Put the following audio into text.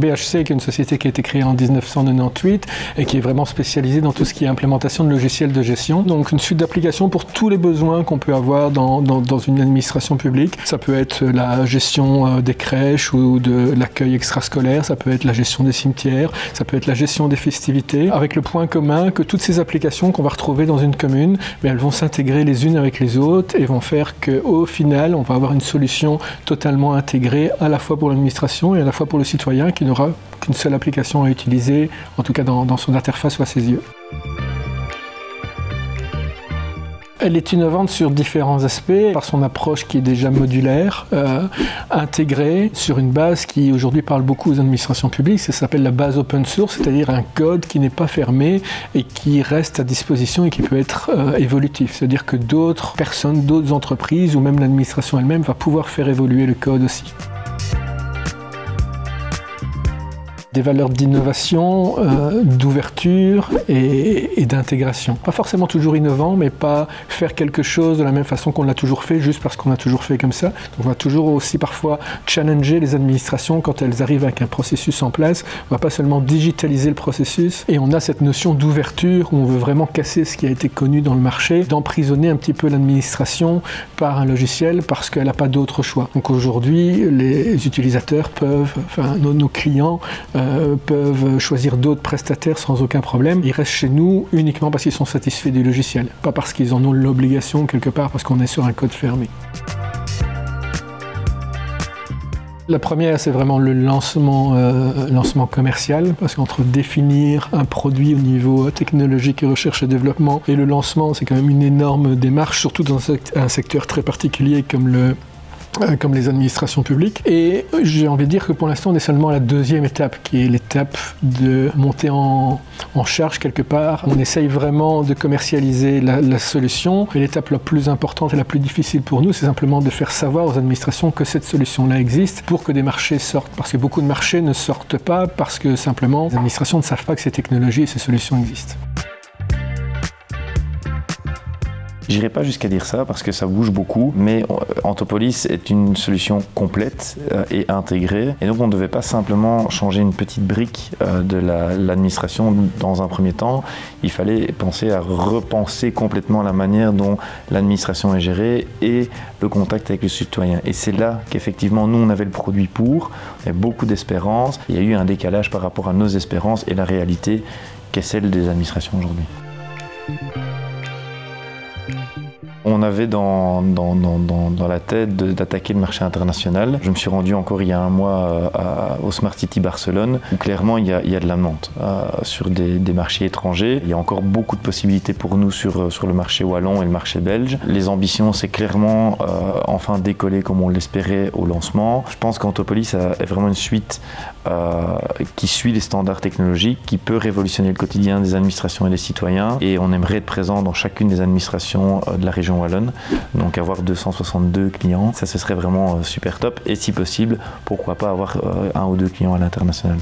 BHC, qui est une société qui a été créée en 1998 et qui est vraiment spécialisée dans tout ce qui est implémentation de logiciels de gestion. Donc une suite d'applications pour tous les besoins qu'on peut avoir dans une administration publique. Ça peut être la gestion des crèches ou de l'accueil extrascolaire, ça peut être la gestion des cimetières, ça peut être la gestion des festivités, avec le point commun que toutes ces applications qu'on va retrouver dans une commune, elles vont s'intégrer les unes avec les autres et vont faire qu'au final, on va avoir une solution totalement intégrée à la fois pour l'administration et à la fois pour le citoyen qui n'aura qu'une seule application à utiliser, en tout cas dans son interface ou à ses yeux. Elle est innovante sur différents aspects, par son approche qui est déjà modulaire, intégrée sur une base qui aujourd'hui parle beaucoup aux administrations publiques. Ça s'appelle la base open source, c'est-à-dire un code qui n'est pas fermé et qui reste à disposition et qui peut être évolutif. C'est-à-dire que d'autres personnes, d'autres entreprises ou même l'administration elle-même va pouvoir faire évoluer le code aussi. Des valeurs d'innovation, d'ouverture et d'intégration. Pas forcément toujours innovant, mais pas faire quelque chose de la même façon qu'on l'a toujours fait, juste parce qu'on a toujours fait comme ça. Donc on va toujours aussi parfois challenger les administrations quand elles arrivent avec un processus en place. On va pas seulement digitaliser le processus, et on a cette notion d'ouverture où on veut vraiment casser ce qui a été connu dans le marché, d'emprisonner un petit peu l'administration par un logiciel parce qu'elle n'a pas d'autre choix. Donc aujourd'hui, les utilisateurs peuvent, nos clients, peuvent choisir d'autres prestataires sans aucun problème. Ils restent chez nous uniquement parce qu'ils sont satisfaits du logiciel, pas parce qu'ils en ont l'obligation quelque part, parce qu'on est sur un code fermé. La première, c'est vraiment le lancement commercial, parce qu'entre définir un produit au niveau technologique et recherche et développement et le lancement, c'est quand même une énorme démarche, surtout dans un secteur très particulier comme les administrations publiques. Et j'ai envie de dire que pour l'instant, on est seulement à la deuxième étape, qui est l'étape de monter en charge quelque part. On essaye vraiment de commercialiser la solution. Et l'étape la plus importante et la plus difficile pour nous, c'est simplement de faire savoir aux administrations que cette solution-là existe pour que des marchés sortent. Parce que beaucoup de marchés ne sortent pas parce que simplement, les administrations ne savent pas que ces technologies et ces solutions existent. J'irai pas jusqu'à dire ça parce que ça bouge beaucoup, mais Antopolis est une solution complète et intégrée. Et donc on ne devait pas simplement changer une petite brique de l'administration dans un premier temps. Il fallait penser à repenser complètement la manière dont l'administration est gérée et le contact avec le citoyen. Et c'est là qu'effectivement nous on avait le produit pour, il y avait beaucoup d'espérance. Il y a eu un décalage par rapport à nos espérances et la réalité qu'est celle des administrations aujourd'hui. On avait dans la tête d'attaquer le marché international. Je me suis rendu encore il y a un mois au Smart City Barcelone, où clairement il y a de la demande sur des marchés étrangers. Il y a encore beaucoup de possibilités pour nous sur le marché wallon et le marché belge. Les ambitions, c'est clairement enfin décoller comme on l'espérait au lancement. Je pense qu'Antopolis est vraiment une suite qui suit les standards technologiques, qui peut révolutionner le quotidien des administrations et des citoyens. Et on aimerait être présent dans chacune des administrations de la région wallonne. Donc avoir 262 clients, ça ce serait vraiment super top. Et si possible, pourquoi pas avoir un ou deux clients à l'international.